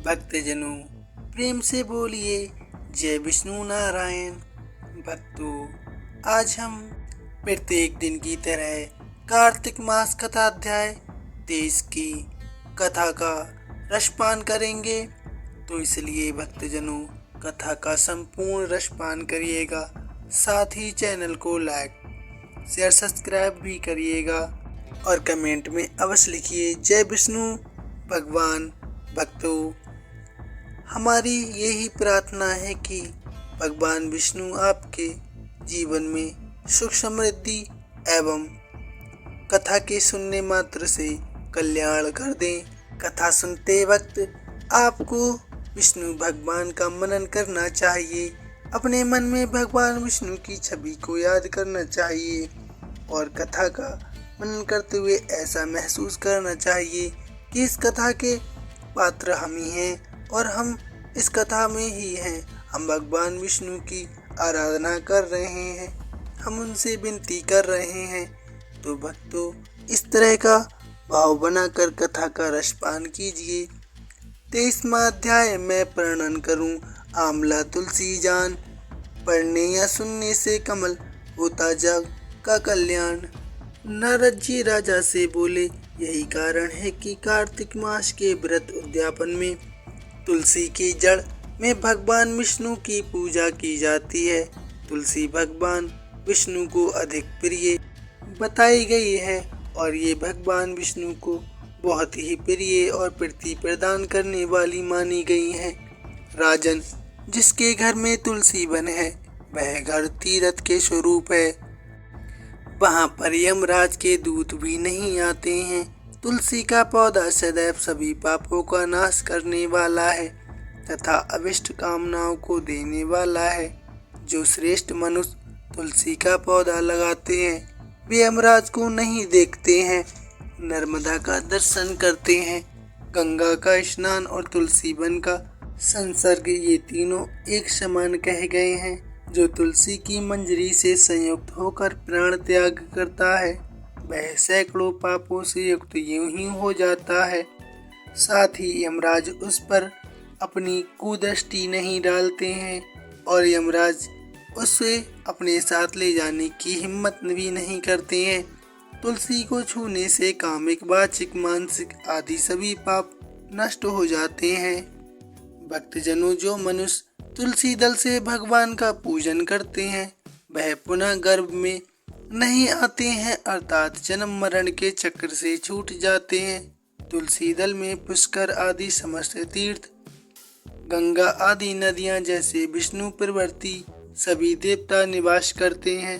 भक्तजनों प्रेम से बोलिए जय विष्णु नारायण। भक्तों, आज हम प्रत्येक दिन की तरह कार्तिक मास कथा अध्याय 23 की कथा का रसपान करेंगे। तो इसलिए भक्तजनों कथा का संपूर्ण रसपान करिएगा, साथ ही चैनल को लाइक शेयर सब्सक्राइब भी करिएगा और कमेंट में अवश्य लिखिए जय विष्णु भगवान। भक्तों, हमारी यही प्रार्थना है कि भगवान विष्णु आपके जीवन में सुख समृद्धि एवं कथा के सुनने मात्र से कल्याण कर दें। कथा सुनते वक्त आपको विष्णु भगवान का मनन करना चाहिए। अपने मन में भगवान विष्णु की छवि को याद करना चाहिए और कथा का मनन करते हुए ऐसा महसूस करना चाहिए कि इस कथा के पात्र हम ही हैं और हम इस कथा में ही हैं। हम भगवान विष्णु की आराधना कर रहे हैं, हम उनसे विनती कर रहे हैं। तो भक्तों, इस तरह का भाव बनाकर कथा का रसपान कीजिए। 23वां अध्याय मैं वर्णन करूं। आंवला तुलसी जान, पढ़ने या सुनने से कमल होता जग का कल्याण। नारद जी राजा से बोले, यही कारण है कि कार्तिक मास के व्रत उद्यापन में तुलसी की जड़ में भगवान विष्णु की पूजा की जाती है। तुलसी भगवान विष्णु को अधिक प्रिय बताई गई है और ये भगवान विष्णु को बहुत ही प्रिय और प्रीति प्रदान करने वाली मानी गई है। राजन, जिसके घर में तुलसी वन है वह घर तीर्थ के स्वरूप है, वहाँ पर यमराज के दूत भी नहीं आते हैं। तुलसी का पौधा सदैव सभी पापों का नाश करने वाला है तथा अभिष्ट कामनाओं को देने वाला है। जो श्रेष्ठ मनुष्य तुलसी का पौधा लगाते हैं वे यमराज को नहीं देखते हैं, नर्मदा का दर्शन करते हैं। गंगा का स्नान और तुलसी वन का संसर्ग, ये तीनों एक समान कहे गए हैं। जो तुलसी की मंजरी से संयुक्त होकर प्राण त्याग करता है वह सैकड़ों पापों से युक्त यूं ही हो जाता है। साथ ही यमराज उस पर अपनी कुदृष्टि नहीं डालते हैं और यमराज उसे अपने साथ ले जाने की हिम्मत भी नहीं करते हैं। तुलसी को छूने से कामिक, वाचिक, मानसिक आदि सभी पाप नष्ट हो जाते हैं। भक्तजनों, जो मनुष्य तुलसी दल से भगवान का पूजन करते हैं वह पुनः गर्भ में नहीं आते हैं, अर्थात जन्म मरण के चक्र से छूट जाते हैं। तुलसी दल में पुष्कर आदि समस्त तीर्थ, गंगा आदि नदियां जैसे विष्णु प्रवर्ती सभी देवता निवास करते हैं।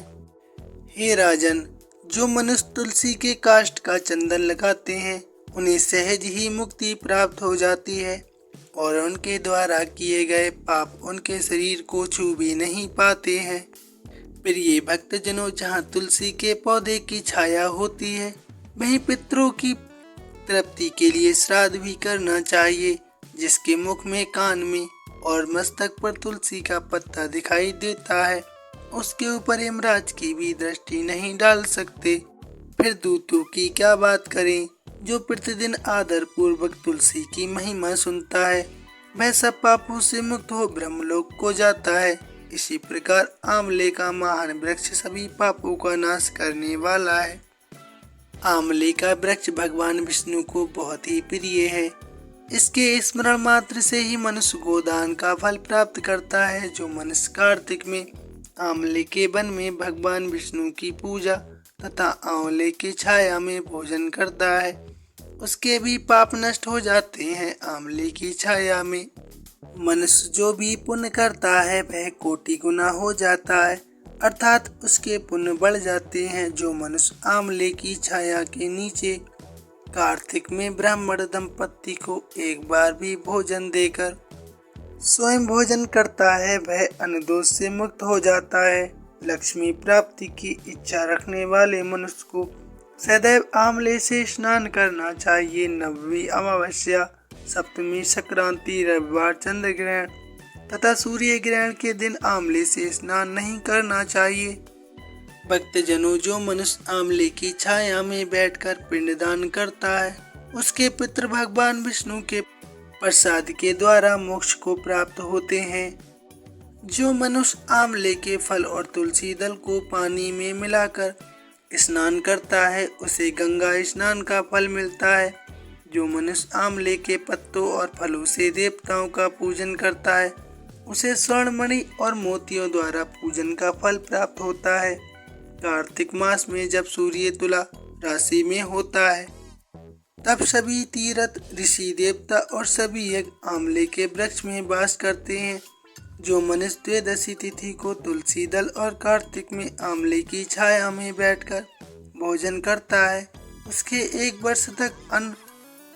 हे राजन, जो मनुष्य तुलसी के काष्ठ का चंदन लगाते हैं उन्हें सहज ही मुक्ति प्राप्त हो जाती है और उनके द्वारा किए गए पाप उनके शरीर को छू भी नहीं पाते हैं। प्रिय भक्तजनों, जहाँ तुलसी के पौधे की छाया होती है वहीं पितरों की तृप्ति के लिए श्राद्ध भी करना चाहिए। जिसके मुख में, कान में और मस्तक पर तुलसी का पत्ता दिखाई देता है उसके ऊपर यमराज की भी दृष्टि नहीं डाल सकते। फिर दूतों की क्या बात करें। जो प्रतिदिन आदर पूर्वक तुलसी की महिमा सुनता है वह सब पापों से मुक्त हो ब्रह्मलोक को जाता है। इसी प्रकार आंवले का महान वृक्ष सभी पापों का नाश करने वाला है। आंवले का वृक्ष भगवान विष्णु को बहुत ही प्रिय है। इसके स्मरण मात्र से ही मनुष्य गोदान का फल प्राप्त करता है। जो मनुष्य कार्तिक में आंवले के वन में भगवान विष्णु की पूजा तथा आंवले की छाया में भोजन करता है उसके भी पाप नष्ट हो जाते हैं। आंवले की छाया में मनुष्य जो भी पुण्य करता है वह कोटि गुना हो जाता है, अर्थात उसके पुण्य बढ़ जाते हैं। जो मनुष्य आंवले की छाया के नीचे कार्तिक में ब्राह्मण दंपत्ति को एक बार भी भोजन देकर स्वयं भोजन करता है वह अन्न-दोष से मुक्त हो जाता है। लक्ष्मी प्राप्ति की इच्छा रखने वाले मनुष्य को सदैव आंवले से स्नान करना चाहिए। नवमी अमावस्या, सप्तमी, संक्रांति, रविवार, चंद्र ग्रहण तथा सूर्य ग्रहण के दिन आंवले से स्नान नहीं करना चाहिए। भक्तजनों, जो मनुष्य आंवले की छाया में बैठकर पिंडदान करता है उसके पितृ भगवान विष्णु के प्रसाद के द्वारा मोक्ष को प्राप्त होते हैं। जो मनुष्य आंवले के फल और तुलसी दल को पानी में मिलाकर स्नान करता है उसे गंगा स्नान का फल मिलता है। जो मनुष्य आंवले के पत्तों और फलों से देवताओं का पूजन करता है उसे स्वर्ण मणि और मोतियों द्वारा पूजन का फल प्राप्त होता है। कार्तिक मास में जब सूर्य तुला राशि में होता है तब सभी तीर्थ ऋषि देवता और सभी यज्ञ आंवले के वृक्ष में वास करते हैं। जो मनुष्य त्रयोदशी तिथि को तुलसी दल और कार्तिक में आंवले की छाया में बैठकर भोजन करता है उसके 1 वर्ष तक अन्न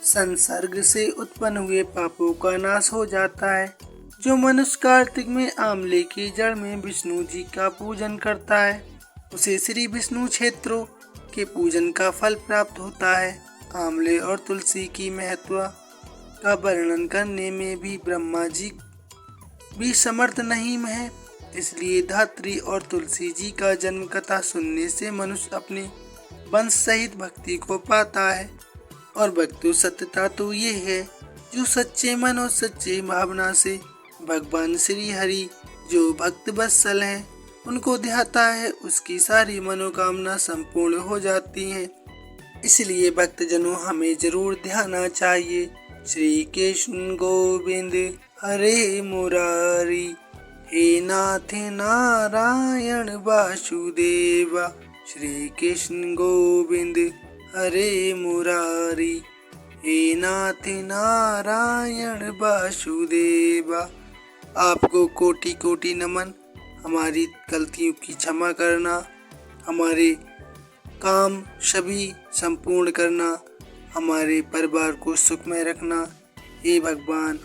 संसर्ग से उत्पन्न हुए पापों का नाश हो जाता है। जो मनुष्य कार्तिक में आंवले की जड़ में विष्णु जी का पूजन करता है उसे श्री विष्णु क्षेत्रों के पूजन का फल प्राप्त होता है। आंवले और तुलसी की महत्व का वर्णन करने में भी ब्रह्मा जी भी समर्थ नहीं है, इसलिए धात्री और तुलसी जी का जन्म कथा सुनने से मनुष्य अपने वंश सहित भक्ति को पाता है। और भक्तों सत्यता तो ये है जो सच्चे मन और सच्चे भावना से भगवान श्री हरि जो भक्त वत्सल हैं उनको ध्याता है उसकी सारी मनोकामना संपूर्ण हो जाती है। इसलिए भक्तजनों हमें जरूर ध्याना चाहिए। श्री कृष्ण गोविंद हरे मुरारी, हे नाथ नारायण वासुदेवा। श्री कृष्ण गोविंद हरे मुरारी, हे नाथ नारायण वासुदेवा। आपको कोटि कोटि नमन। हमारी गलतियों की क्षमा करना, हमारे काम सभी संपूर्ण करना, हमारे परिवार को सुख में रखना। हे भगवान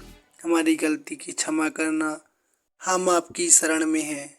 हमारी गलती की क्षमा करना, हम आपकी शरण में हैं।